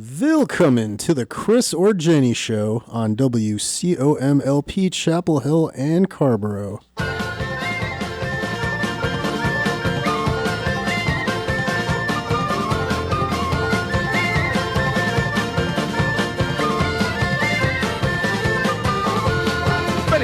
Willkommen to the Chris or Jenny Show on WCOMLP Chapel Hill and Carborough. Billy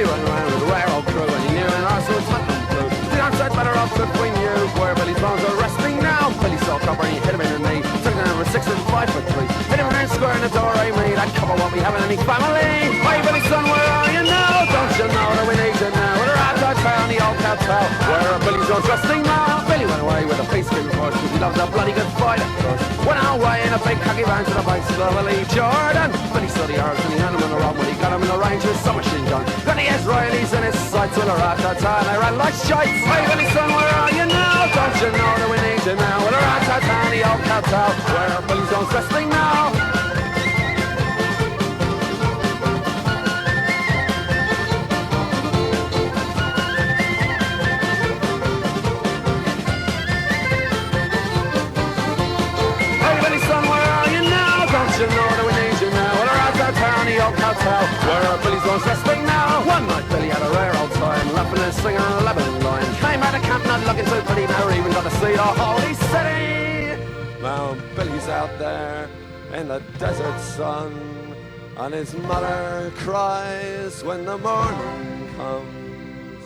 ran around with a rare old crew and he knew an arsehole Tottenham blue. The outside better off between you where Billy's bones are resting now. Billy saw copper and he hit him in the knee. Took him over 6 and 5 foot 3. Hit him around square in the door I made. That cover won't be having any family. Hey Billy son, where are you now? Don't you know that we need you now? We're at our town, the old cowtow. Where are Billy's bones resting now? Billy went away with a face screaming for us because he loves a bloody good fight of course. Went away in a big cocky van to the bicycle of Lee Jordan. Billy saw the Arabs and he had him on the run when he got him in the range with some machine gun. Got the Israelis in his sights with a rat-tat-tat and they ran like shites. Hey Billy son, where are you now? Don't you know that we need you now? With a rat-tat-tat, the old cowtow. Where are Billy's bones resting now? Hey Billy son, where are you now? Don't you know that we need you now? With a rat-tat-tat, the old cowtow. Where are Billy's bones resting now? One night Billy had a rare old time, laughing and singing on a Lebanon line. Came out of camp not looking too pretty, never even got to see the holy city. Now Billy's out there in the desert sun, and his mother cries when the morning comes.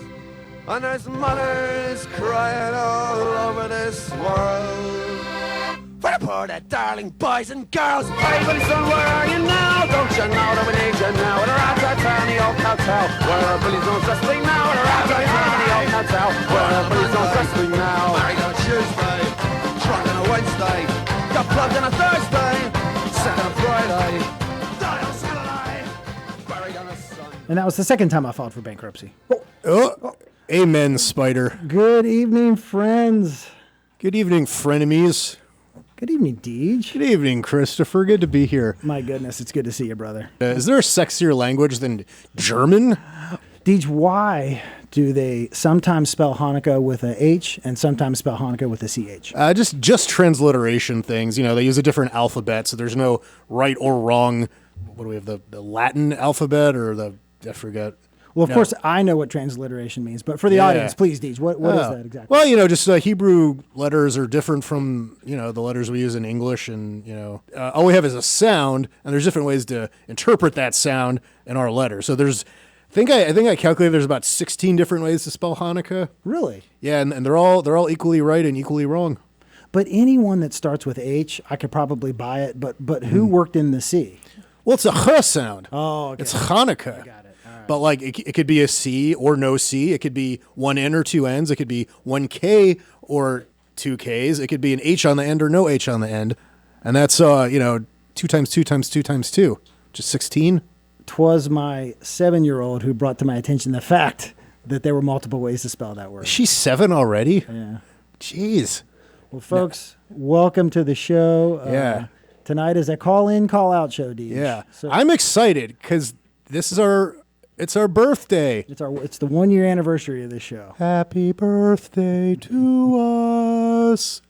And his mother's crying all over this world for the poor, the darling boys and girls. Hey Billy son, where are you now? Don't you know that we need you now? With a rat-tat-tat, the old cowtow. Where are Billy's bones resting now? With a rat-tat-tat, the old cowtow. Where are Billy's bones resting now? Married on a Tuesday, drunk on a Wednesday, got plugged on a Thursday, sick on a Friday, died on Saturday, buried on a Sunday. And that was the second time I filed for bankruptcy. Oh, amen, Spider. Good evening, friends. Good evening, frenemies. Good evening, Deej. Good evening, Christopher. Good to be here. My goodness, it's good to see you, brother. Is there a sexier language than German? Deej, why do they sometimes spell Haunika with a H and sometimes spell Haunika with a CH? Just transliteration things. You know, they use a different alphabet, so there's no right or wrong. What do we have, the Latin alphabet or I forget. Well, of course, I know what transliteration means, but for the audience, please, Deej, what is that exactly? Well, just Hebrew letters are different from, the letters we use in English, and, all we have is a sound, and there's different ways to interpret that sound in our letter. So there's, I think I calculated there's about 16 different ways to spell Hanukkah. Really? Yeah, and they're all equally right and equally wrong. But anyone that starts with H, I could probably buy it, but who worked in the C? Well, it's a Ch sound. Oh, okay. It's Hanukkah. I got it. But like it could be a C or no C. It could be one N or two N's. It could be one K or two Ks. It could be an H on the end or no H on the end. And that's 2 times 2 times 2 times 2, which is 16. 'Twas my 7-year-old who brought to my attention the fact that there were multiple ways to spell that word. She's 7 already? Yeah. Jeez. Well, folks, welcome to the show. Yeah. Tonight is a call-in, call-out show, Deej. Yeah. So I'm excited because this is it's our birthday. it's the 1-year anniversary of this show. Happy birthday to us.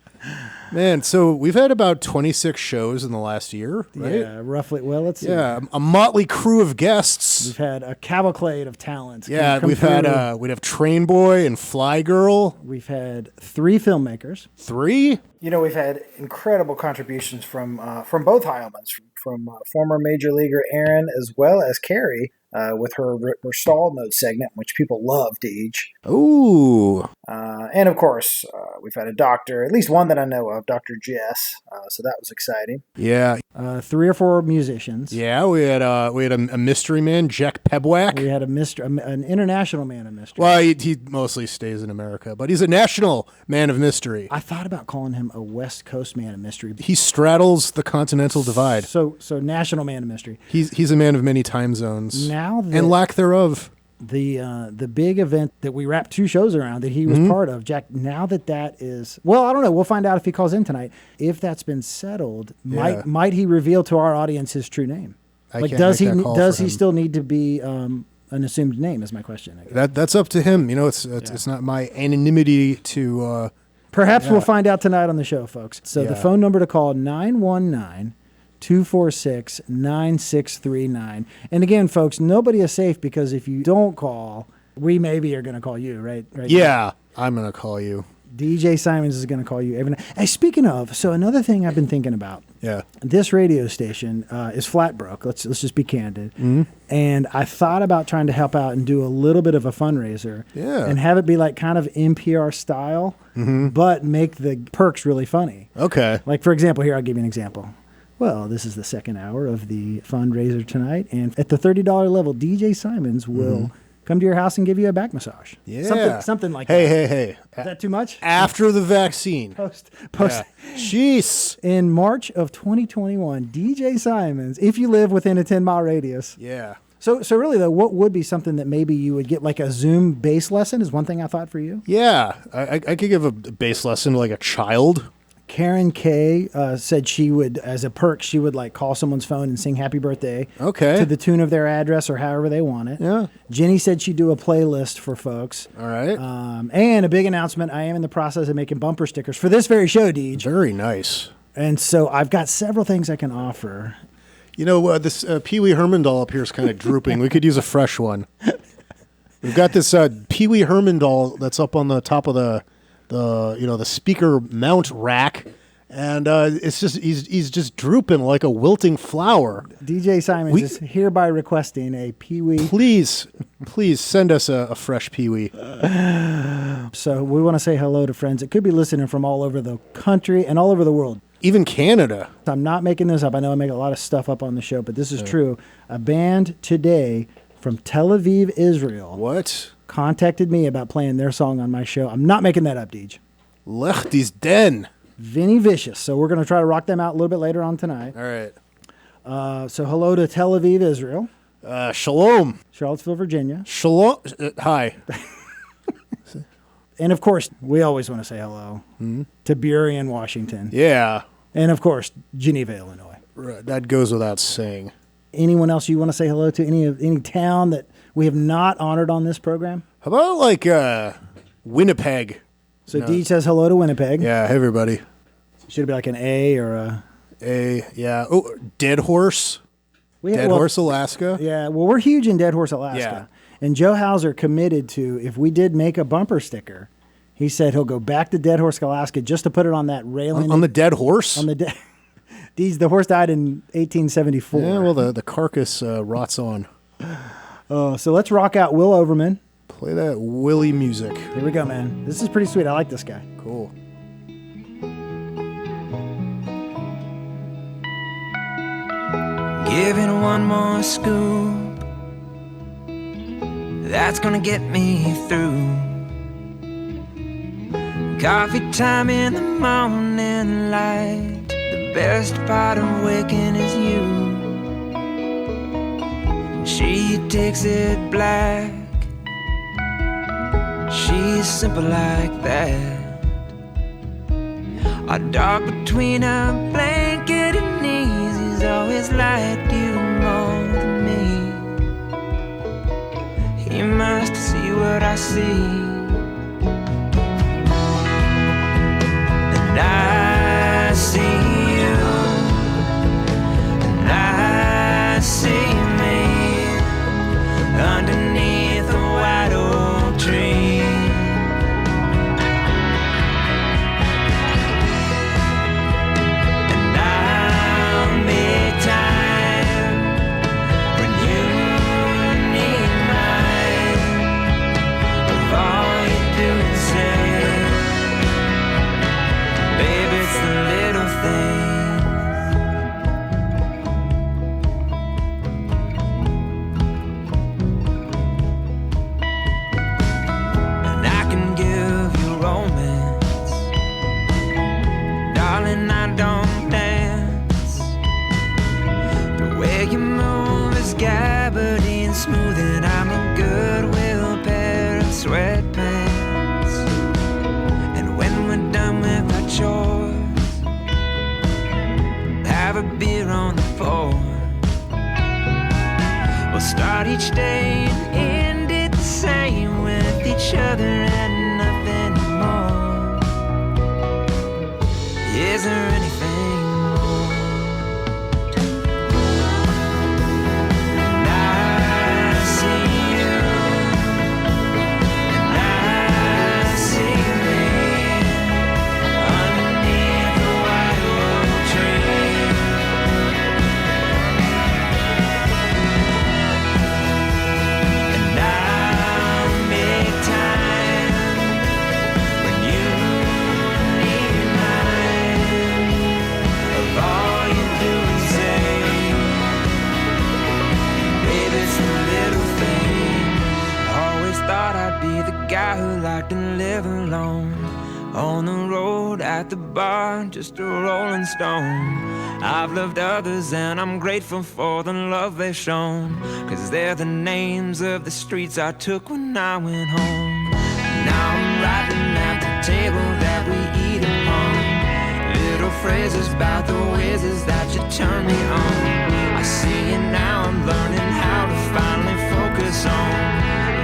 Man, so we've had about 26 shows in the last year, right? Yeah, roughly. Well, let's see. Yeah, a motley crew of guests. We've had a cavalcade of talents. Yeah, come we'd through. have Train Boy and Fly Girl. We've had 3 filmmakers. 3? We've had incredible contributions from both Heilmans, from former Major Leaguer Aaron as well as Carrie with her stall mode segment, which people loved, Deej. Ooh. And of course, we've had a doctor, at least one that I know of, Dr. Jess. So that was exciting. Yeah. 3 or 4 musicians. Yeah, we had a mystery man, Jack Pebouac. We had an international man of mystery. Well, he mostly stays in America, but he's a national man of mystery. I thought about calling him a West Coast man of mystery. He straddles the continental divide. So national man of mystery. He's a man of many time zones and lack thereof. The big event that we wrapped 2 shows around that he was part of, Jack, now that is, well, I don't know. We'll find out if he calls in tonight. If that's been settled, might he reveal to our audience his true name? Does he still need to be an assumed name is my question. That's up to him. It's not my anonymity to... Perhaps we'll find out tonight on the show, folks. So the phone number to call, 919 246-9639. And again, folks, nobody is safe because if you don't call, we maybe are going to call you, right? Yeah, I'm going to call you. DJ Simons is going to call you every night. Hey, speaking of, so another thing I've been thinking about. Yeah. This radio station is flat broke. Let's just be candid. Mm-hmm. And I thought about trying to help out and do a little bit of a fundraiser. Yeah. And have it be like kind of NPR style, but make the perks really funny. Okay. Like, for example, here, I'll give you an example. Well, this is the second hour of the fundraiser tonight. And at the $30 level, DJ Simons will come to your house and give you a back massage. Yeah. Something like that. Hey. Is that too much? After the vaccine. Post. Yeah. Jeez. In March of 2021, DJ Simons, if you live within a 10-mile radius. Yeah. So really, though, what would be something that maybe you would get, like a Zoom bass lesson is one thing I thought for you? Yeah. I could give a bass lesson to like a child. Karen K said she would, as a perk, she would like call someone's phone and sing happy birthday to the tune of their address or however they want it. Yeah. Jenny said she'd do a playlist for folks. All right. And a big announcement, I am in the process of making bumper stickers for this very show, Deej. Very nice. And so I've got several things I can offer. You know, this Pee Wee Herman doll up here is kind of drooping. We could use a fresh one. We've got this Pee Wee Herman doll that's up on the top of the speaker mount rack, and it's just he's just drooping like a wilting flower. DJ Simons is hereby requesting a Pee Wee. Please send us a fresh Pee Wee. So we want to say hello to friends that could be listening from all over the country and all over the world. Even Canada. I'm not making this up. I know I make a lot of stuff up on the show, but this is true. A band today from Tel Aviv, Israel. What? Contacted me about playing their song on my show. I'm not making that up, Deej. Lechty's Den. Vinny Vicious. So we're going to try to rock them out a little bit later on tonight. All right. So hello to Tel Aviv, Israel. Shalom. Charlottesville, Virginia. Shalom. Hi. And of course, we always want to say hello to Burien, Washington. Yeah. And of course, Geneva, Illinois. Right. That goes without saying. Anyone else you want to say hello to? Any town that we have not honored on this program? How about like Winnipeg? So Deej says hello to Winnipeg. Yeah, hey everybody. Should it be like an A or a... Yeah. Oh, Dead Horse. Horse, Alaska. Yeah, well, we're huge in Dead Horse, Alaska. Yeah. And Joe Hauser committed to, if we did make a bumper sticker, he said he'll go back to Dead Horse, Alaska just to put it on that railing. On the dead horse? On the the horse died in 1874. Yeah, well, the carcass rots on. So let's rock out Will Overman. Play that Willie music. Here we go, man. This is pretty sweet. I like this guy. Cool. Giving one more scoop, that's gonna get me through. Coffee time in the morning light, the best part of waking is you. She takes it black, she's simple like that. Our dog between our blanket and knees, he's always liked you more than me. He must see what I see. And I see you, and I see me underneath a white oak tree. And I'll make time when you need mine, of all you do and say. Baby, it's the little things. And I can give you romance, darling, I don't dance. The way you move is gabardine smooth, and I'm a goodwill pair of sweatpants. And when we're done with our chores, have a beer on the porch. We'll start each day and end it the same, with each other and nothing more. Is there anything more? at the bar, just a rolling stone. I've loved others and I'm grateful for the love they've shown, 'cause they're the names of the streets I took when I went home. Now I'm writing at the table that we eat upon, little phrases about the ways that you turn me on. I see it now, I'm learning how to finally focus on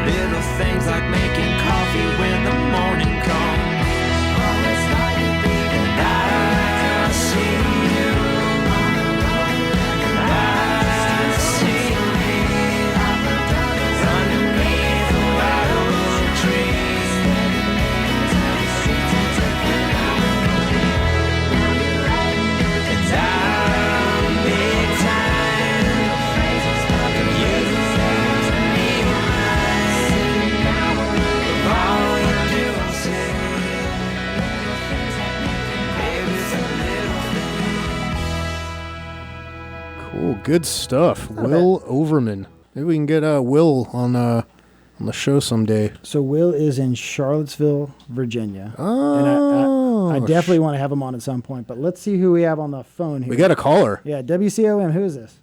little things like making coffee when the morning comes. Always thought you'd be the night I see you. I see me underneath the wild trees. Time, big time. You and me of all you do and say. Baby, it's a little thing. Cool, good stuff. Will Overman. Maybe we can get Will on the show someday. So Will is in Charlottesville, Virginia. Oh, And I definitely want to have him on at some point, but let's see who we have on the phone here. we got a caller. Yeah, WCOM, who is this?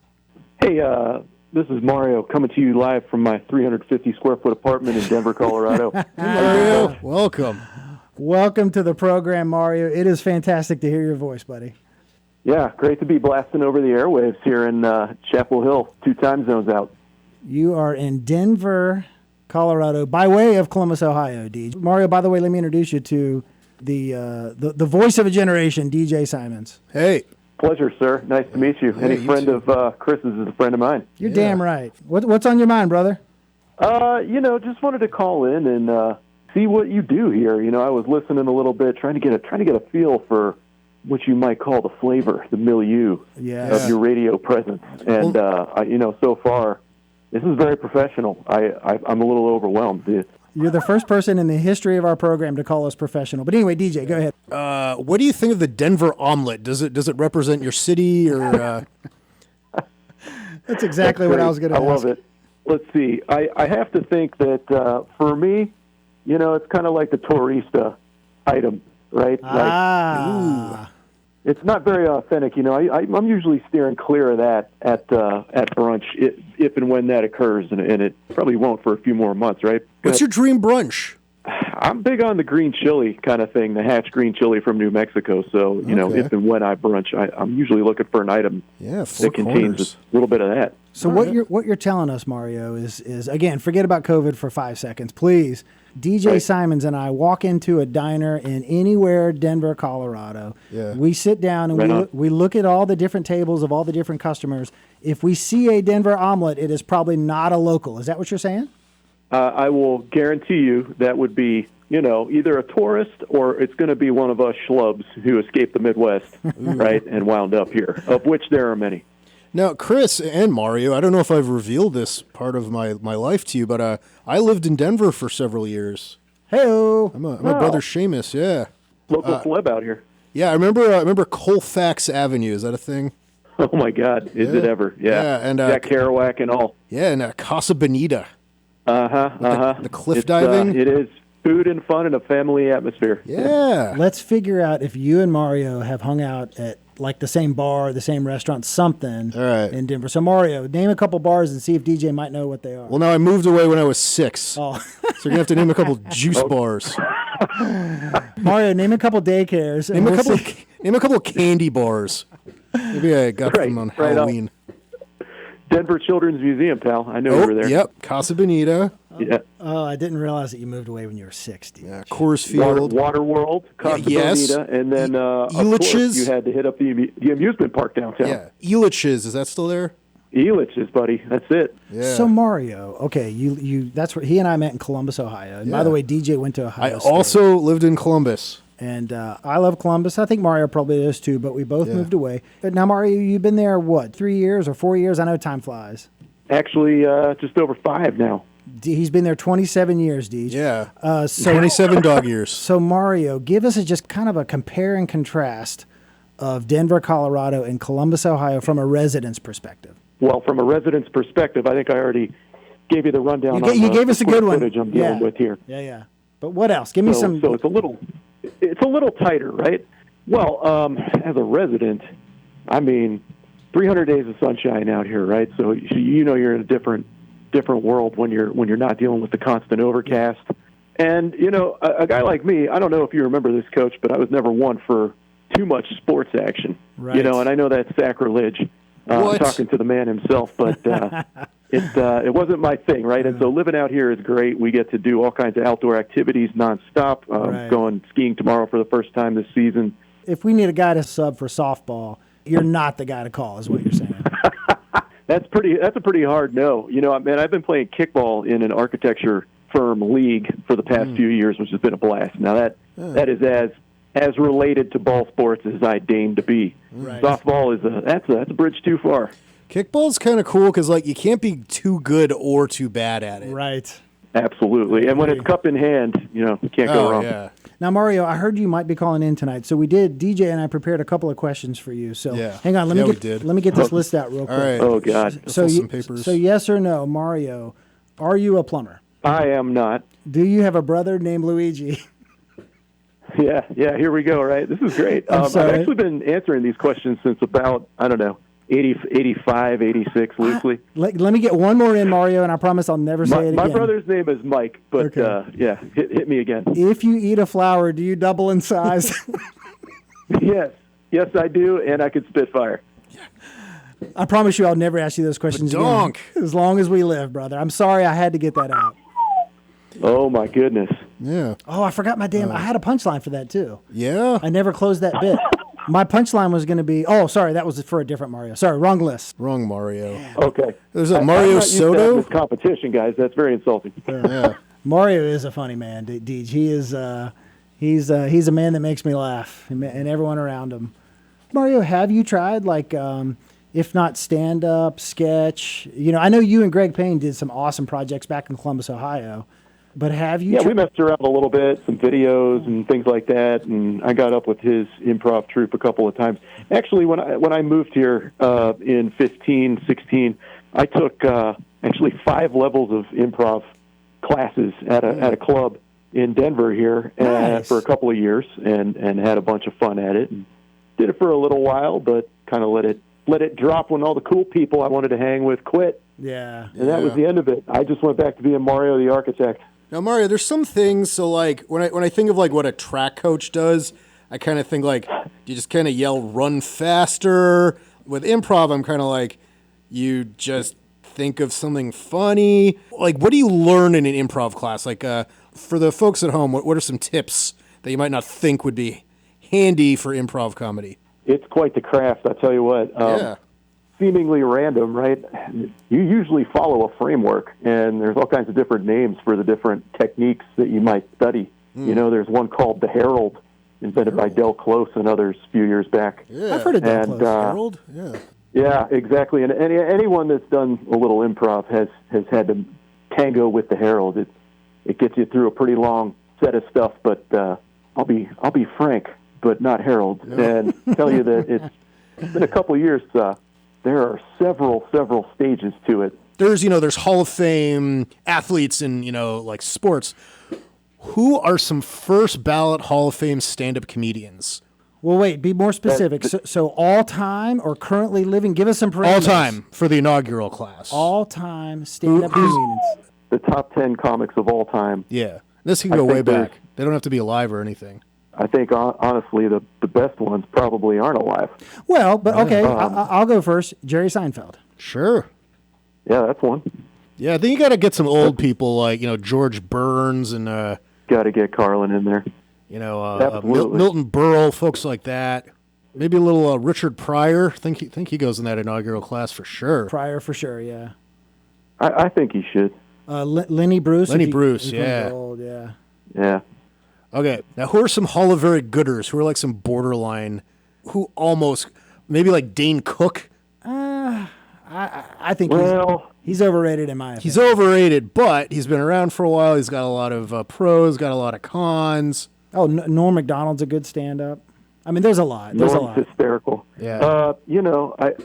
Hey, this is Mario coming to you live from my 350 square foot apartment in Denver, Colorado. Mario, welcome. Welcome to the program, Mario. It is fantastic to hear your voice, buddy. Yeah, great to be blasting over the airwaves here in Chapel Hill, 2 time zones out. You are in Denver, Colorado, by way of Columbus, Ohio, DJ. Mario, by the way, let me introduce you to the voice of a generation, DJ Simons. Hey. Pleasure, sir. Nice to meet you. Any you friend too. of Chris's is a friend of mine. You're damn right. What's on your mind, brother? Just wanted to call in and see what you do here. I was listening a little bit, trying to get a feel for what you might call the flavor, the milieu of your radio presence. And so far, this is very professional. I'm a little overwhelmed. You're the first person in the history of our program to call us professional. But anyway, DJ, go ahead. What do you think of the Denver omelet? Does it represent your city or? That's exactly what I was going to ask. I love it. Let's see. I have to think that for me, it's kind of like the tourista item, right? It's not very authentic. I'm usually steering clear of that at brunch if and when that occurs, and it probably won't for a few more months, right? What's your dream brunch? I'm big on the green chili kind of thing, the hatch green chili from New Mexico. So, if and when I brunch, I'm usually looking for an item that contains a little bit of that. So what you're telling us, Mario, is again, forget about COVID for 5 seconds, please. DJ Simons and I walk into a diner in anywhere Denver, Colorado. Yeah. We sit down and we look at all the different tables of all the different customers. If we see a Denver omelet, it is probably not a local. Is that what you're saying? I will guarantee you that would be, either a tourist or it's going to be one of us schlubs who escaped the Midwest, right, and wound up here, of which there are many. Now, Chris and Mario, I don't know if I've revealed this part of my life to you, but I lived in Denver for several years. Hey-o. I'm a brother Seamus, yeah. Local celeb out here. Yeah, I remember Colfax Avenue. Is that a thing? Oh, my God. Is it ever? Yeah. And Jack Pebouac and all. Yeah, and Casa Bonita. The cliff It's, diving. it is food and fun and a family atmosphere. Yeah. Let's figure out if you and Mario have hung out at like the same bar, the same restaurant, something in Denver. So Mario, name a couple bars and see if DJ might know what they are. Well, now I moved away when I was 6. Oh. So you're going to have to name a couple juice bars. Mario, name a couple daycares. Name a couple candy bars. Maybe I got them on Halloween. Denver Children's Museum, pal. I know you were there. Yep. Casa Bonita. Yeah. Oh, I didn't realize that you moved away when you were 60. Yeah, Coors Field. Water World, Casa Bonita, and then of course you had to hit up the amusement park downtown. Yeah. Elitch's, is that still there? Elitch's, buddy. That's it. Yeah. So Mario, okay, you that's where he and I met in Columbus, Ohio. And by the way, DJ went to Ohio State. Also lived in Columbus. And I love Columbus. I think Mario probably does too, but we both moved away. But now, Mario, you've been there, 3 years or 4 years? I know time flies. Actually, just over 5 now. He's been there 27 years, DJ. Yeah. 27 dog years. So, Mario, give us just kind of a compare and contrast of Denver, Colorado, and Columbus, Ohio from a resident's perspective. Well, from a resident's perspective, I think I already gave you the rundown on you gave us a good one. footage I'm dealing with here. Yeah. But what else? Give me some. So it's a little tighter, right? Well, as a resident, I mean, 300 days of sunshine out here, right? So you're in a different world when you're not dealing with the constant overcast. And a guy like me, I don't know if you remember this, Coach, but I was never one for too much sports action. Right. And I know that's sacrilege. I'm talking to the man himself, but it wasn't my thing, right? And so living out here is great. We get to do all kinds of outdoor activities nonstop. Going skiing tomorrow for the first time this season. If we need a guy to sub for softball, you're not the guy to call, is what you're saying. That's a pretty hard no. Man, I've been playing kickball in an architecture firm league for the past few years, which has been a blast. Now that is as related to ball sports as I deign to be. Right. Softball that's a bridge too far. Kickball's kind of cool because you can't be too good or too bad at it. Right. Absolutely. And when it's cup in hand, you can't go wrong. Yeah. Now, Mario, I heard you might be calling in tonight. So DJ and I prepared a couple of questions for you. So hang on, let me get this list out real quick. All right. Oh God. So papers. So yes or no, Mario, are you a plumber? I am not. Do you have a brother named Luigi? Yeah, here we go, right? This is great. I've actually been answering these questions since about, 85, 86, loosely. Let me get one more in, Mario, and I promise I'll never say it again. My brother's name is Mike, but hit me again. If you eat a flower, do you double in size? Yes, I do, and I could spit fire. I promise you I'll never ask you those questions again. As long as we live, brother. I'm sorry I had to get that out. Oh, my goodness. Yeah. Oh, I forgot my damn... I had a punchline for that, too. Yeah? I never closed that bit. My punchline was going to be... Oh, sorry, that was for a different Mario. Sorry, wrong list. Wrong Mario. Yeah. Okay. There's a Mario Soto? This competition, guys. That's very insulting. Yeah. Mario is a funny man, Deej. He is... He's a man that makes me laugh, and everyone around him. Mario, have you tried, if not stand-up, sketch? I know you and Greg Payne did some awesome projects back in Columbus, Ohio. But have you? Yeah, we messed around a little bit, some videos and things like that, and I got up with his improv troupe a couple of times. Actually, when I moved here in 15, 16, I took actually 5 levels of improv classes at a club in Denver here for a couple of years, and had a bunch of fun at it. And did it for a little while, but kind of let it drop when all the cool people I wanted to hang with quit. Yeah, and that was the end of it. I just went back to being Mario the architect. Now, Mario, there's some things, so when I think of what a track coach does, I kind of think you just kind of yell, run faster. With improv, I'm kind of you just think of something funny. What do you learn in an improv class? For the folks at home, what are some tips that you might not think would be handy for improv comedy? It's quite the craft, I tell you what. Yeah. Seemingly random, right? You usually follow a framework, and there's all kinds of different names for the different techniques that you might study. There's one called the Herald, invented by Del Close and others a few years back. Yeah. I've heard of Del Close. Herald? Yeah. Yeah, exactly. And anyone that's done a little improv has had to tango with the Herald. It gets you through a pretty long set of stuff, but I'll be frank, but not Herald, and tell you that it's been a couple of years. There are several stages to it. There's Hall of Fame athletes in, sports. Who are some first ballot Hall of Fame stand-up comedians? Well, wait, be more specific. So all time or currently living? Give us some parameters. All time for the inaugural class. All time stand-up comedians. The top 10 comics of all time. Yeah. This can go way back. They don't have to be alive or anything. I think, honestly, the best ones probably aren't alive. Well, but okay, I'll go first. Jerry Seinfeld. Sure. Yeah, that's one. Yeah, I think you got to get some old people George Burns and... got to get Carlin in there. Milton Berle, folks like that. Maybe a little Richard Pryor. Think he goes in that inaugural class for sure. Pryor for sure, yeah. I think he should. Lenny Bruce. Lenny Bruce, yeah. Old, yeah. Yeah. Okay, now who are some Hall of Very Gooders? Who are some borderline, who almost, maybe Dane Cook? I think he's overrated in my opinion. He's overrated, but he's been around for a while. He's got a lot of pros, got a lot of cons. Oh, Norm Macdonald's a good stand-up. I mean, there's a lot. Norm's hysterical. Yeah.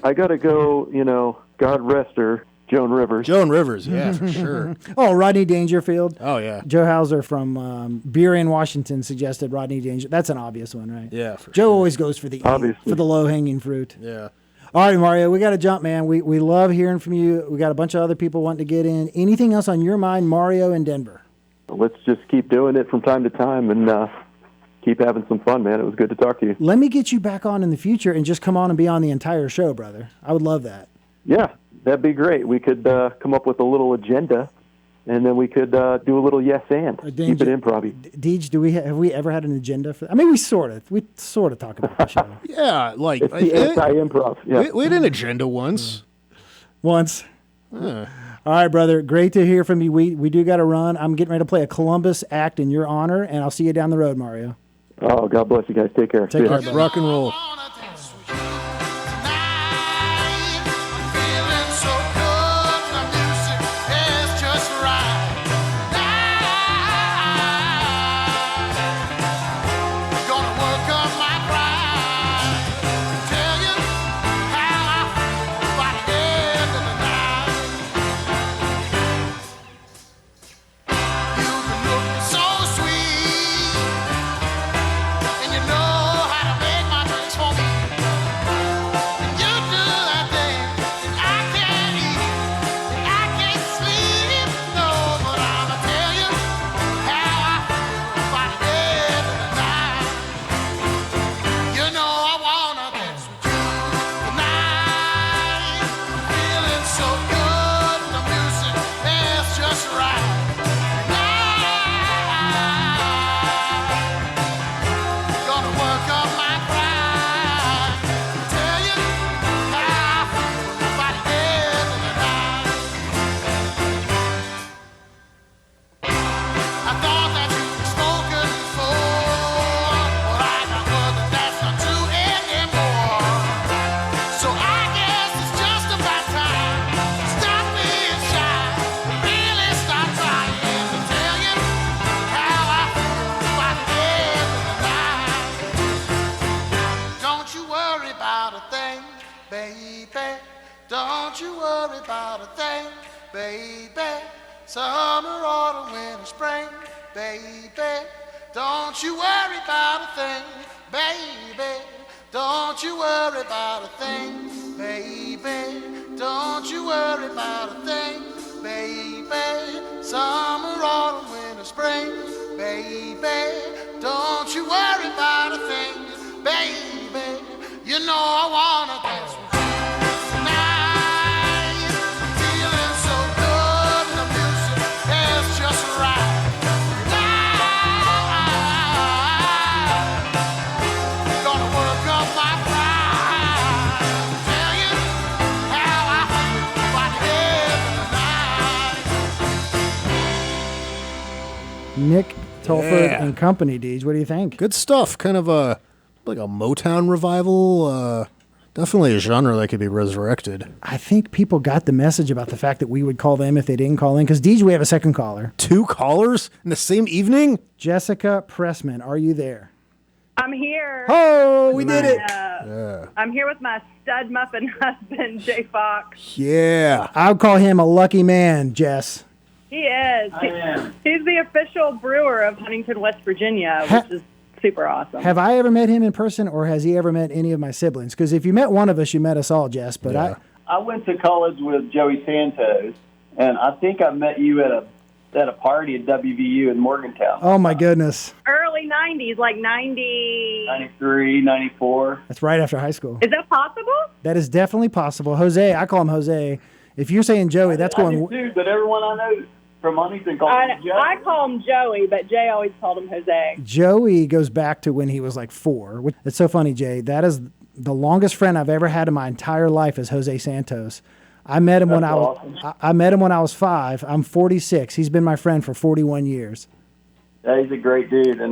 I got to go, God rest her, Joan Rivers. Joan Rivers, yeah, for sure. Oh, Rodney Dangerfield. Oh, yeah. Joe Hauser from Brewer, Washington suggested Rodney Dangerfield. That's an obvious one, right? Yeah, for Joe sure. always goes for the low-hanging fruit. Yeah. All right, Mario, we got to jump, man. We love hearing from you. We got a bunch of other people wanting to get in. Anything else on your mind, Mario in Denver? Let's just keep doing it from time to time and keep having some fun, man. It was good to talk to you. Let me get you back on in the future and just come on and be on the entire show, brother. I would love that. Yeah, that'd be great. We could come up with a little agenda, and then we could do a little yes and keep it improv-y. Deej, have we ever had an agenda for that? I mean, we sort of talk about the show. Yeah, like It's the anti-improv. Yeah. we had an agenda once. Once. All right, brother. Great to hear from you. We do got to run. I'm getting ready to play a Columbus act in your honor, and I'll see you down the road, Mario. Oh, God bless you guys. Take care. Take care, Rock and roll. Don't you worry about a thing, baby. Summer, autumn, winter, spring, baby. Don't you worry about a thing, baby. Don't you worry about a thing, baby. Don't you worry about a thing, baby. Summer, autumn, winter, spring, baby. Don't you worry about a thing, baby. You know I wanna dance with you tonight. Feeling so good, the music is just right. Gonna work up my pride. Tell you how I feel about it tonight. Nick Telford Yeah. and Company, Deej. What do you think? Good stuff. Kind of like a Motown revival. Definitely a genre that could be resurrected. I think people got the message about the fact that we would call them if they didn't call in. Because, Deej, we have a second caller. 2 callers in the same evening? Jessica Pressman, are you there? I'm here. Oh, we did it. I'm here with my stud muffin husband, Jay Fox. Yeah. I would call him a lucky man, Jess. He is. He's the official brewer of Huntington, West Virginia, which is super awesome. Have I ever met him in person, or has he ever met any of my siblings? Because if you met one of us, you met us all, Jess. But Yeah. I went to college with Joey Santos, and I think I met you at a party at WVU in Morgantown. oh my goodness, Early 90s, like 90. 93, 94. that's right after high school. Is that possible? That is definitely possible. Jose, I call him Jose. If you're saying Joey, that's I going. do too, but everyone I know from Huntington calls him Joey. I call him Joey, but Jay always called him Jose. Joey goes back to when he was like 4. It's so funny, Jay. That is the longest friend I've ever had in my entire life is Jose Santos. I met him when I met him when I was 5. I'm 46. He's been my friend for 41 years. Yeah, he's a great dude, and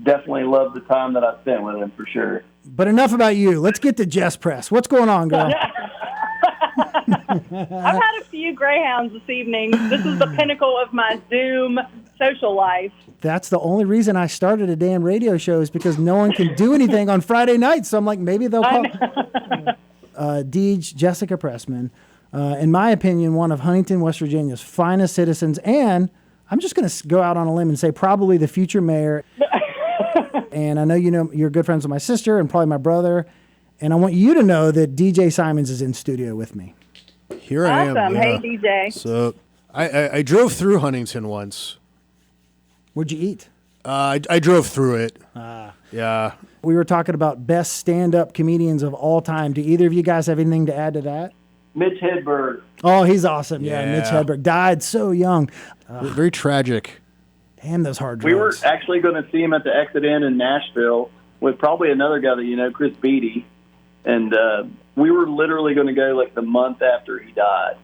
definitely love the time that I spent with him for sure. But enough about you. Let's get to Jess Press. What's going on, girl? I've had a few Greyhounds this evening. This is the pinnacle of my Zoom social life. That's the only reason I started a damn radio show is because no one can do anything on Friday nights. So I'm like, maybe they'll call. Deej, Jessica Pressman. in my opinion, one of Huntington, West Virginia's finest citizens, and I'm just going to go out on a limb and say probably the future mayor. And I know you're good friends with my sister and probably my brother, and I want you to know that DJ Simons is in studio with me. Here I am. Awesome. Yeah. Hey, DJ. So I drove through Huntington once. What'd you eat? I drove through it. Yeah. We were talking about best stand-up comedians of all time. Do either of you guys have anything to add to that? Mitch Hedberg. Oh, he's awesome. Yeah, Yeah. Mitch Hedberg died so young. Very tragic. Damn those hard We were drugs. actually going to see him at the Exit Inn in Nashville with probably another guy that you know, Chris Beatty. And we were literally going to go like the month after he died.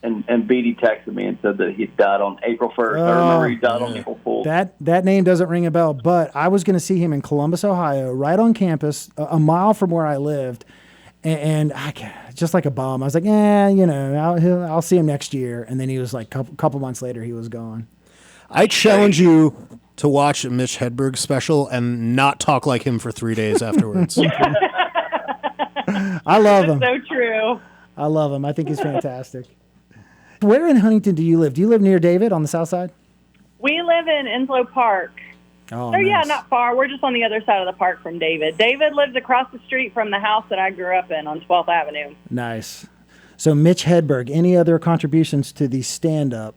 And Beatty texted me and said that he died on April 1st. I remember he died on April Fool's. That name doesn't ring a bell, but I was going to see him in Columbus, Ohio, right on campus, a mile from where I lived. And just like a bum, I was like, I'll see him next year. And then he was like, couple months later, he was gone. I challenge you to watch a Mitch Hedberg special and not talk like him for 3 days afterwards. I love him. So true. I love him. I think he's fantastic. Where in Huntington do you live? Do you live near David on the south side? We live in Enslow Park. Oh, So, yeah, nice. not far. We're just on the other side of the park from David. David lives across the street from the house that I grew up in on 12th Avenue. Nice. So, Mitch Hedberg, any other contributions to the stand-up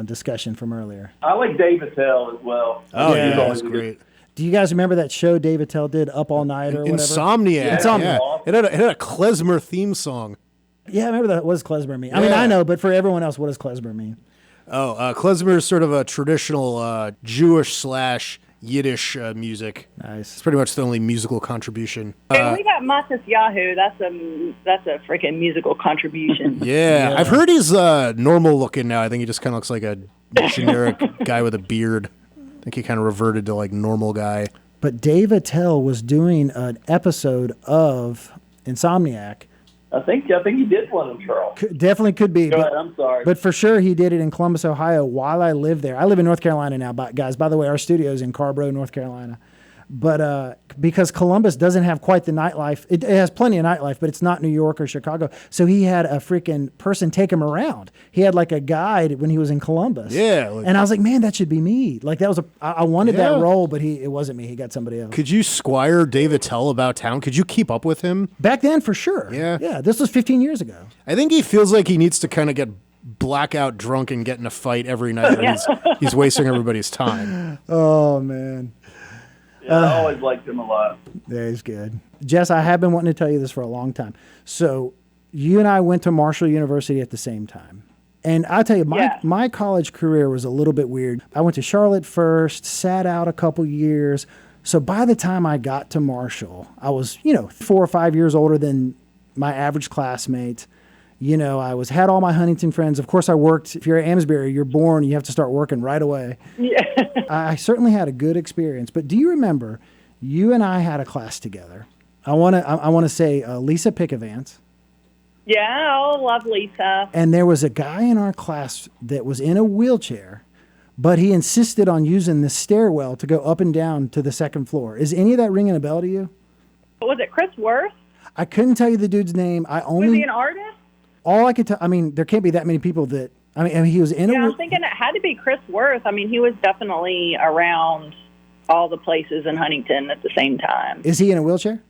discussion from earlier? I like Dave Attell as well. Oh, Yeah. yeah, He's that's always a good- great. Do you guys remember that show Dave Attell did, Up All Night or whatever? Insomniac. Insomniac. Yeah. It had a klezmer theme song. Yeah, I remember that. What does klezmer mean? I mean, Yeah. I know, but for everyone else, what does klezmer mean? Oh, klezmer is sort of a traditional Jewish/Yiddish music. Nice. It's pretty much the only musical contribution. And we got Matis Yahoo. That's a freaking musical contribution. Yeah, I've heard he's normal looking now. I think he just kind of looks like a generic guy with a beard. I think he kind of reverted to like normal guy. But Dave Attell was doing an episode of Insomniac. I think he did one in Charles. Definitely could be. Go but- ahead, I'm sorry. But for sure, he did it in Columbus, Ohio, while I lived there. I live in North Carolina now, guys. By the way, our studio is in Carborough, North Carolina. But because Columbus doesn't have quite the nightlife, it has plenty of nightlife, but it's not New York or Chicago. So he had a freaking person take him around. He had like a guide when he was in Columbus. Yeah, like- and I was like, man, that should be me. Like that was I wanted Yeah. that role, but it wasn't me. He got somebody else. Could you squire Dave Attell about town? Could you keep up with him? Back then, for sure. Yeah. Yeah. This was 15 years ago. I think he feels like he needs to kind of get blackout drunk and get in a fight every night. And he's wasting everybody's time. Oh man. Yeah, I always liked him a lot. Yeah, he's good. Jess, I have been wanting to tell you this for a long time. So you and I went to Marshall University at the same time. And I'll tell you, my college career was a little bit weird. I went to Charlotte first, sat out a couple years. So by the time I got to Marshall, I was, 4 or 5 years older than my average classmate. I had all my Huntington friends. Of course, I worked. If you're at Amesbury, you're born, you have to start working right away. Yeah. I certainly had a good experience. But do you remember, you and I had a class together? I want to say Lisa Pickavance. Yeah, oh, love Lisa. And there was a guy in our class that was in a wheelchair, but he insisted on using the stairwell to go up and down to the second floor. Is any of that ringing a bell to you? Was it Chris Worth? I couldn't tell you the dude's name. Was he an artist? All I could tell, there can't be that many people that, he was in Yeah, I'm thinking it had to be Chris Worth. He was definitely around all the places in Huntington at the same time. Is he in a wheelchair?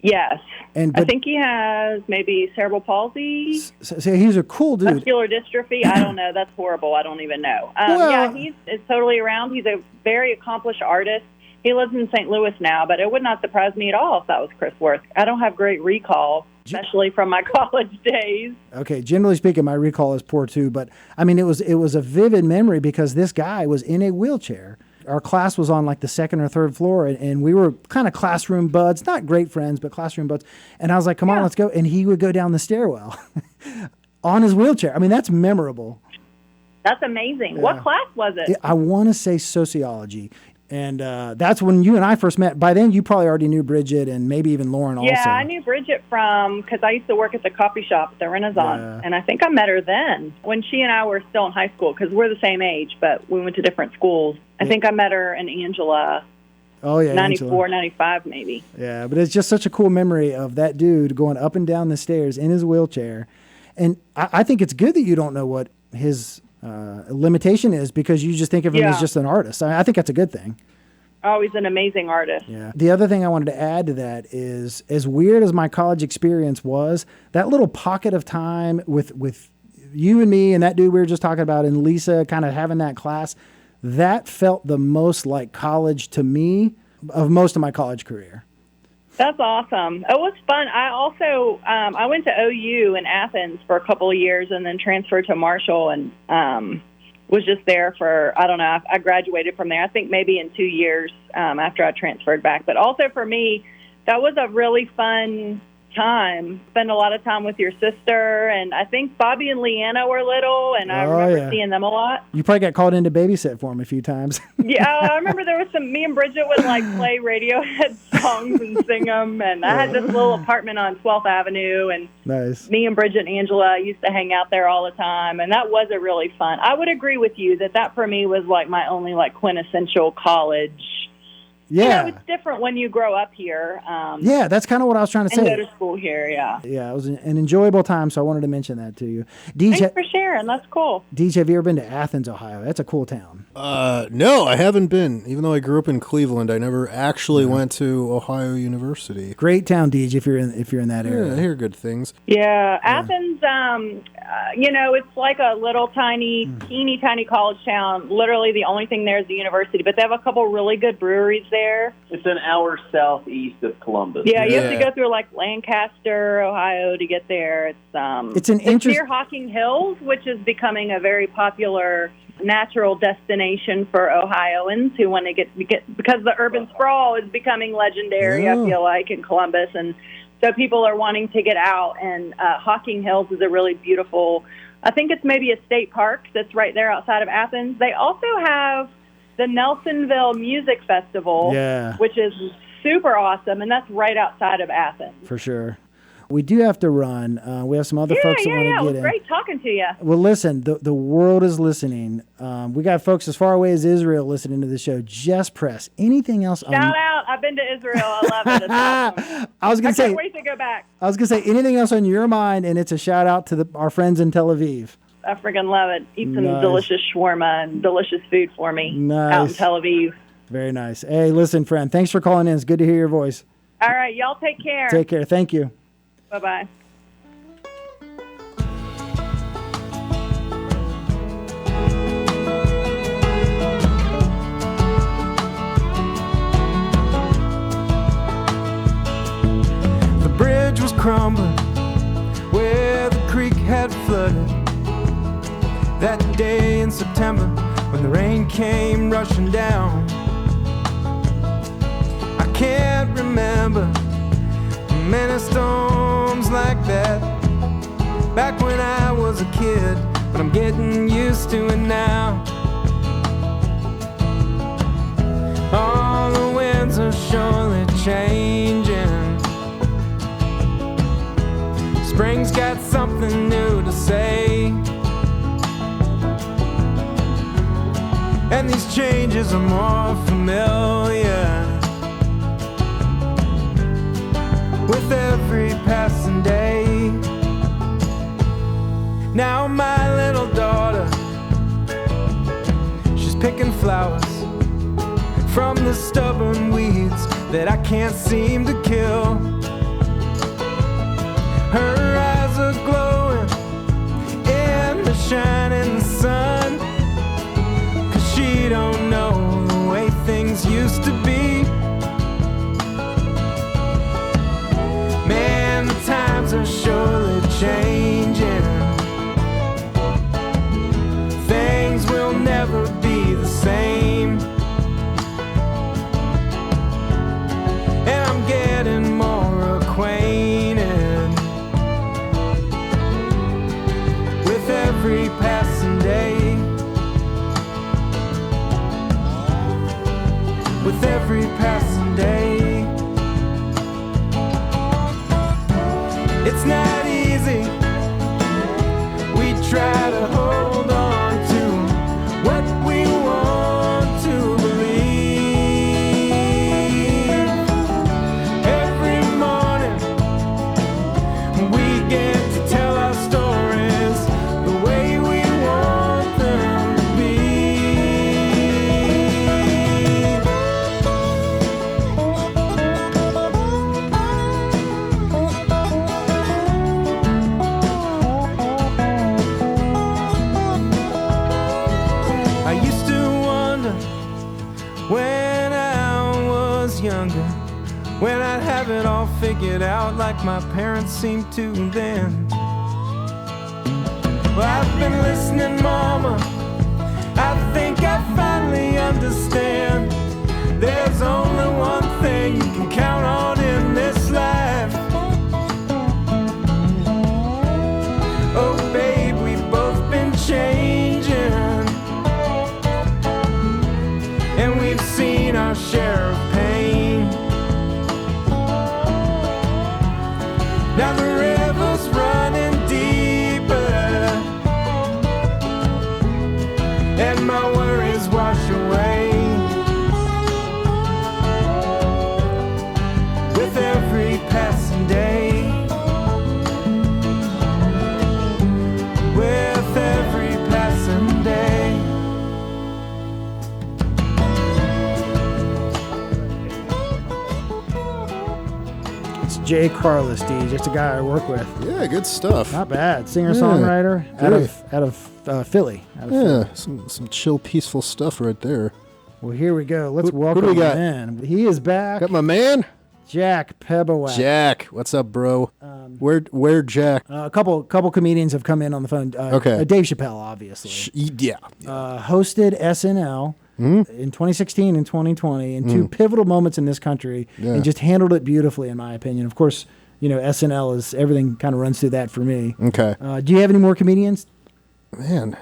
Yes. I think he has maybe cerebral palsy, So he's a cool dude. muscular dystrophy. I don't know. That's horrible. I don't even know. Well- Yeah, he's totally around. He's a very accomplished artist. He lives in St. Louis now, but it would not surprise me at all if that was Chris Worth. I don't have great recall, especially from my college days. Okay, generally speaking, my recall is poor too, but it was a vivid memory because this guy was in a wheelchair. Our class was on like the second or third floor, and we were kind of classroom buds, not great friends, but classroom buds. And I was like, come on, let's go. And he would go down the stairwell on his wheelchair. That's memorable. That's amazing. Yeah. What class was it? I want to say sociology. And that's when you and I first met. By then, you probably already knew Bridget and maybe even Lauren also. Yeah, I knew Bridget because I used to work at the coffee shop at the Renaissance, Yeah. and I think I met her then when she and I were still in high school because we're the same age, but we went to different schools. I think I met her in Angela, Oh, yeah. 94, Angela. 95 maybe. Yeah, but it's just such a cool memory of that dude going up and down the stairs in his wheelchair. And I think it's good that you don't know what his limitation is, because you just think of him as just an artist. I think that's a good thing. Oh, he's an amazing artist. Yeah. The other thing I wanted to add to that is, as weird as my college experience was, that little pocket of time with you and me and that dude we were just talking about and Lisa kind of having that class, that felt the most like college to me of most of my college career. That's awesome. It was fun. I also, I went to OU in Athens for a couple of years and then transferred to Marshall and was just there for, I don't know, I graduated from there, I think maybe in 2 years after I transferred back. But also for me, that was a really fun time. Spend a lot of time with your sister, and I think Bobby and Leanna were little, and I remember seeing them a lot. You probably got called in to babysit for them a few times. Yeah, I remember there was me and Bridget would like play Radiohead songs and sing them, and I had this little apartment on 12th Avenue, and nice. Me and Bridget and Angela used to hang out there all the time, and that was a really fun. I would agree with you that for me was like my only like quintessential college. Yeah. It's different when you grow up here. Yeah, that's kind of what I was trying to say. And go to school here, yeah. Yeah, it was an enjoyable time, so I wanted to mention that to you. DJ, thanks for sharing. That's cool. DJ, have you ever been to Athens, Ohio? That's a cool town. No, I haven't been. Even though I grew up in Cleveland, I never actually went to Ohio University. Great town, DJ, if you're in that area. Yeah, I hear good things. Yeah, Athens, it's like a little teeny tiny college town. Literally the only thing there is the university, but they have a couple really good breweries there. It's an hour southeast of Columbus. Yeah, you have to go through like Lancaster, Ohio to get there. It's near Hocking Hills, which is becoming a very popular natural destination for Ohioans who want to get because the urban sprawl is becoming legendary. I feel like in Columbus, and so people are wanting to get out. And Hocking Hills is a really beautiful. I think it's maybe a state park that's right there outside of Athens. They also have the Nelsonville Music Festival, which is super awesome, and that's right outside of Athens. For sure. We do have to run. We have some other folks that want to get in. It was great talking to you. Well, listen, the world is listening. We got folks as far away as Israel listening to the show. Jess Press, anything else? Shout out. I've been to Israel. I love it. It's awesome. I can't wait to go back. I was going to say, anything else on your mind, and it's a shout out to our friends in Tel Aviv. I freaking love it. Eat some delicious shawarma and delicious food for me out in Tel Aviv. Very nice. Hey, listen, friend, thanks for calling in. It's good to hear your voice. All right, y'all take care. Take care. Thank you. Bye-bye. The bridge was crumbling where the creek had flooded. That day in September when the rain came rushing down, I can't remember many storms like that back when I was a kid, but I'm getting used to it now. All the winds are surely changing. Spring's got something new to say, and these changes are more familiar with every passing day. Now my little daughter, she's picking flowers from the stubborn weeds that I can't seem to kill. Her eyes are glowing in the shining sun, 'cause she don't know the way things used to be. Man, the times are surely changing. Things will never be the same, and I'm getting more acquainted with every passing day, with every passing day. It's not easy. We try to hold on to what we want to believe. Every morning we get to tell our story figured out like my parents seemed to then. Well, I've been listening, Mama. I think I finally understand. There's only one thing you can count on in this life. Oh, babe, we've both been changing, and we've seen our share of pain. Now the river's running deeper, and my worries wash away with every passing day. With every passing day. It's Jay Carlos, D, just a guy I work with. Yeah, good stuff. Not bad. Singer-songwriter out of Philly. Some chill, peaceful stuff right there. Well, here we go. Let's welcome who do we got? him in. He is back. Got my man, Jack Pebouac. Jack. What's up, bro? Where Jack? A couple comedians have come in on the phone. Okay. Dave Chappelle, obviously. Hosted SNL in 2016 and 2020 in two pivotal moments in this country, and just handled it beautifully, in my opinion. Of course, SNL is everything kind of runs through that for me. Okay. Do you have any more comedians? Man,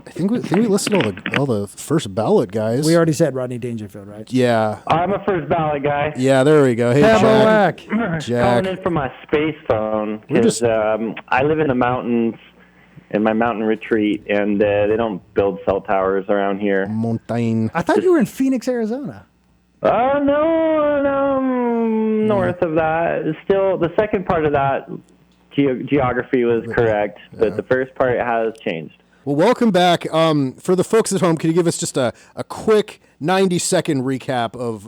I think we listed all the first ballot guys. We already said Rodney Dangerfield, right? Yeah. I'm a first ballot guy. Yeah, there we go. Hey, Jack. Jack. Calling in from my space phone because I live in the mountains in my mountain retreat, and they don't build cell towers around here. Mountain. I thought you were in Phoenix, Arizona. No, north of that. Still, the second part of that geography was correct, but the first part has changed. Well, welcome back. For the folks at home, can you give us just a quick 90-second recap of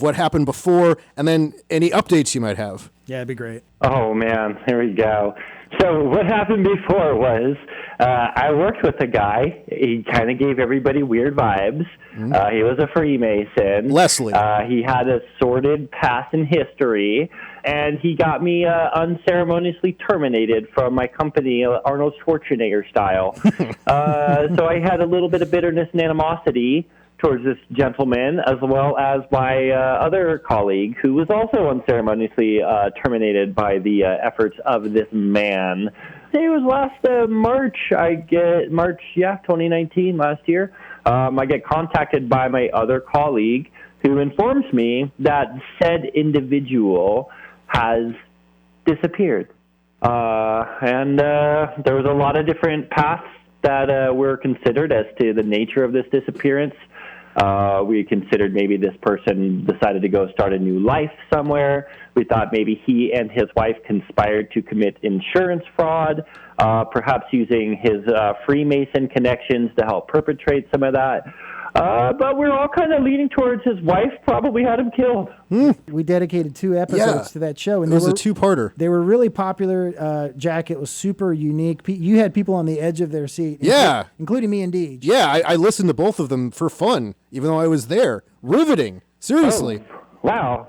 what happened before, and then any updates you might have? Yeah, it'd be great. Oh, man, here we go. So what happened before was I worked with a guy. He kind of gave everybody weird vibes. He was a Freemason. Leslie. He had a sordid past in history, and he got me unceremoniously terminated from my company, Arnold Schwarzenegger style. So I had a little bit of bitterness and animosity towards this gentleman, as well as my other colleague, who was also unceremoniously terminated by the efforts of this man. It was last March, 2019, last year. I get contacted by my other colleague, who informs me that said individual has disappeared. And there was a lot of different paths that were considered as to the nature of this disappearance. We considered maybe this person decided to go start a new life somewhere. We thought maybe he and his wife conspired to commit insurance fraud, perhaps using his Freemason connections to help perpetrate some of that. But we're all kind of leaning towards his wife probably had him killed. We dedicated 2 episodes to that show. And it was a 2-parter. They were really popular, Jack. It was super unique. You had people on the edge of their seat. Yeah. Including me and Deej. Yeah, I listened to both of them for fun, even though I was there. Riveting. Seriously. Oh, wow.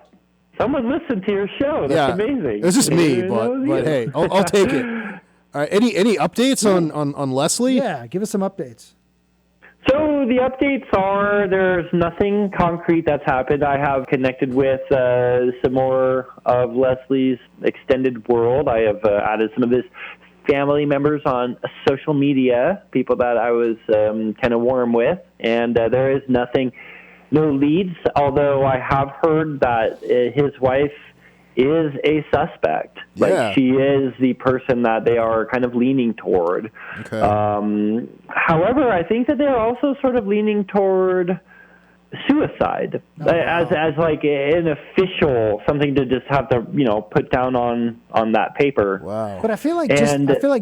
Someone listened to your show. That's amazing. It was just me, but hey, I'll take it. All right, any updates on Leslie? Yeah, give us some updates. So the updates are there's nothing concrete that's happened. I have connected with some more of Leslie's extended world. I have added some of his family members on social media, people that I was kind of warm with, and there is nothing, no leads, although I have heard that his wife is a suspect. Yeah. Like, she is the person that they are kind of leaning toward. Okay. However, I think that they're also sort of leaning toward suicide as like an official something to just have to put down on that paper. Wow. But I feel like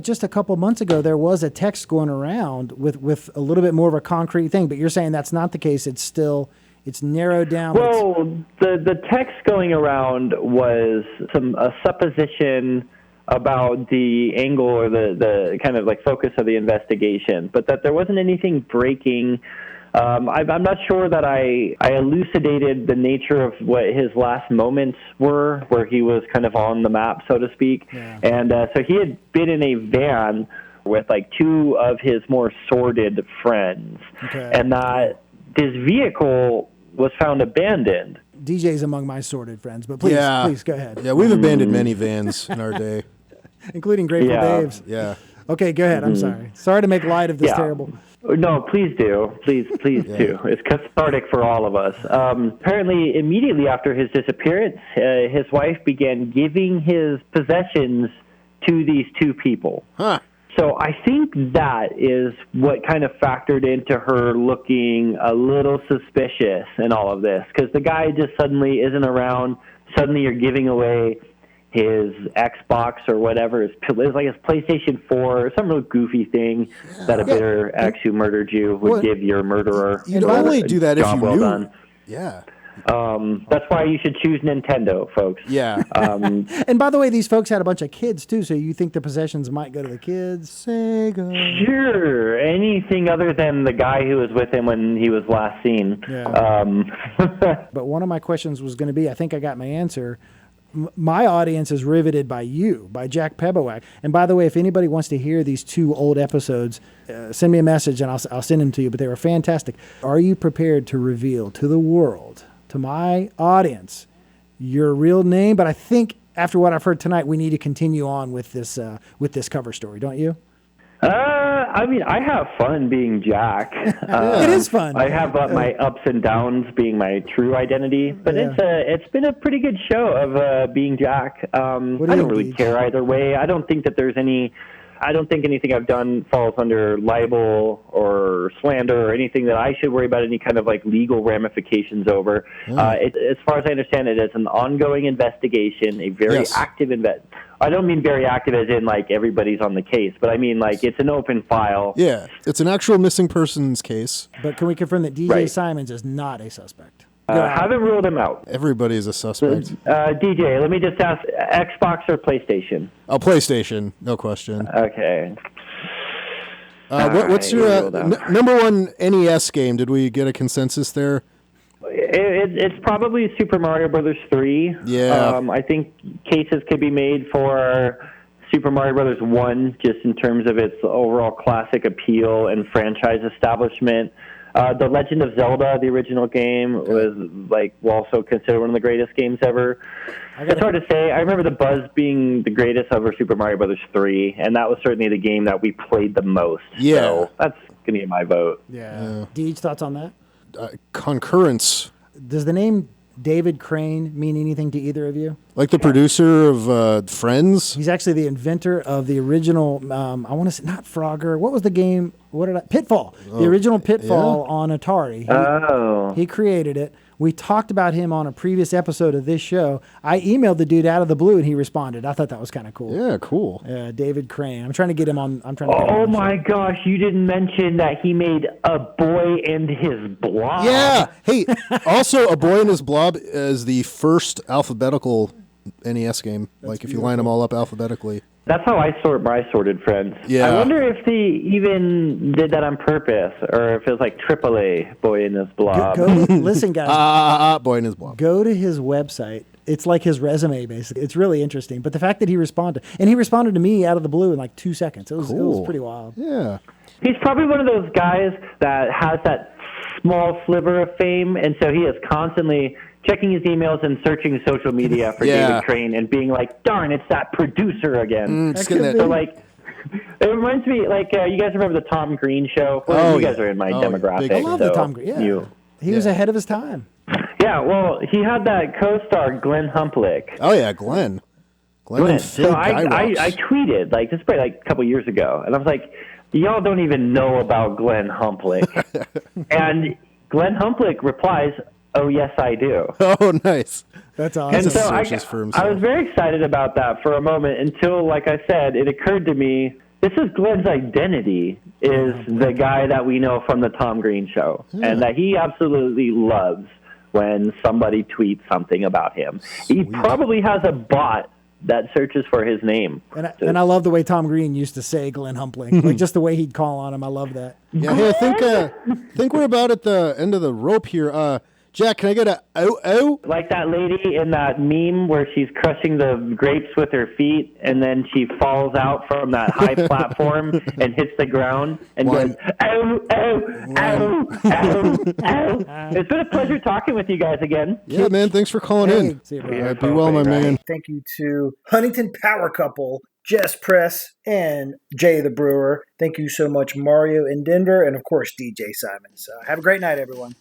just a couple months ago there was a text going around with a little bit more of a concrete thing. But you're saying that's not the case. It's narrowed down. Well, the text going around was a supposition about the angle or the kind of like focus of the investigation, but that there wasn't anything breaking I'm not sure that I elucidated the nature of what his last moments were, where he was kind of on the map, so to speak. Yeah. And so he had been in a van with like two of his more sordid friends, and that his vehicle was found abandoned. DJ's among my sordid friends, but please go ahead. Yeah, we've abandoned many vans in our day. Including Grateful Dave's. Yeah. Okay, go ahead. I'm sorry. Sorry to make light of this terrible. No, please do. Please do. It's cathartic for all of us. Apparently, immediately after his disappearance, his wife began giving his possessions to these two people. Huh. So I think that is what kind of factored into her looking a little suspicious in all of this, because the guy just suddenly isn't around. Suddenly you're giving away his Xbox or whatever, his PlayStation 4, or some real goofy thing that a bitter ex who murdered you would give your murderer. You'd only do that if you knew. Done. Yeah. That's why you should choose Nintendo, folks. Yeah. And by the way, these folks had a bunch of kids too, so you think the possessions might go to the kids? Sega. Sure. Anything other than the guy who was with him when he was last seen. Yeah. But one of my questions was going to be, I think I got my answer. My audience is riveted by you, by Jack Pebouac. And by the way, if anybody wants to hear these two old episodes, send me a message and I'll send them to you. But they were fantastic. Are you prepared to reveal to the world, to my audience, your real name? But I think after what I've heard tonight, we need to continue on with this cover story, don't you? I mean, I have fun being Jack. It is fun. I have my ups and downs being my true identity, but it's been a pretty good show of being Jack. I don't really care either way. I don't think anything I've done falls under libel or slander or anything that I should worry about any kind of like legal ramifications over. As far as I understand it, it's an ongoing investigation, a very active I don't mean very active as in like everybody's on the case, but I mean like it's an open file. Yeah, it's an actual missing persons case. But can we confirm that DJ Simons is not a suspect? Haven't ruled him out. Everybody's a suspect. DJ, let me just ask, Xbox or PlayStation? Oh, PlayStation, no question. Okay. What's your number one NES game? Did we get a consensus there? It's probably Super Mario Brothers 3. Yeah. I think cases could be made for Super Mario Brothers 1, just in terms of its overall classic appeal and franchise establishment. The Legend of Zelda, the original game, was also considered one of the greatest games ever. It's hard to say. I remember the buzz being the greatest over Super Mario Brothers 3, and that was certainly the game that we played the most. Yeah. So that's going to be my vote. Yeah. Deej, thoughts on that? Concurrence. Does the name David Crane mean anything to either of you? Like the producer of Friends? He's actually the inventor of the original, I want to say, not Frogger. What was the game? Pitfall. The original Pitfall on Atari. He created it. We talked about him on a previous episode of this show. I emailed the dude out of the blue, and he responded. I thought that was kind of cool. Yeah, cool. David Crane. I'm trying to get him on. Oh my gosh! You didn't mention that he made A Boy and His Blob. Yeah. Hey, also, A Boy and His Blob is the first alphabetical NES game. That's if you line them all up alphabetically. That's how I sort my sorted friends. Yeah. I wonder if they even did that on purpose, or if it was like AAA Boy in His Blob. Listen, guys. Boy in His Blob. Go to his website. It's like his resume, basically. It's really interesting. But the fact that he responded, and he responded to me out of the blue in like 2 seconds. It was pretty wild. Yeah. He's probably one of those guys that has that small sliver of fame, and so he is constantly checking his emails and searching social media for David Crane and being like, darn, it's that producer again. So, it reminds me, you guys remember the Tom Green show? Well, you guys are in my demographic. I love the Tom Green. Yeah. He was ahead of his time. Yeah, well, he had that co-star, Glenn Humplick. Oh, yeah, Glenn. And Phil So I tweeted, this was probably a couple years ago, and I was like, y'all don't even know about Glenn Humplick. And Glenn Humplick replies, oh, yes, I do. Oh, nice. That's awesome. And so I was very excited about that for a moment until, like I said, it occurred to me, this is Glenn's identity, is the guy that we know from the Tom Green show, and that he absolutely loves when somebody tweets something about him. Sweet. He probably has a bot that searches for his name. And I love the way Tom Green used to say Glenn Humpling, like just the way he'd call on him. I love that. Yeah, hey, I think we're about at the end of the rope here. Jack, can I get a oh? Like that lady in that meme where she's crushing the grapes with her feet and then she falls out from that high platform and hits the ground and goes, oh, oh, oh, oh, oh. It's been a pleasure talking with you guys again. Yeah, man, thanks for calling in. See you, All right, be well, my man. Thank you to Huntington power couple, Jess Press and Jay the Brewer. Thank you so much, Mario in Denver, and of course, DJ Simons. Have a great night, everyone.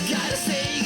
Gotta say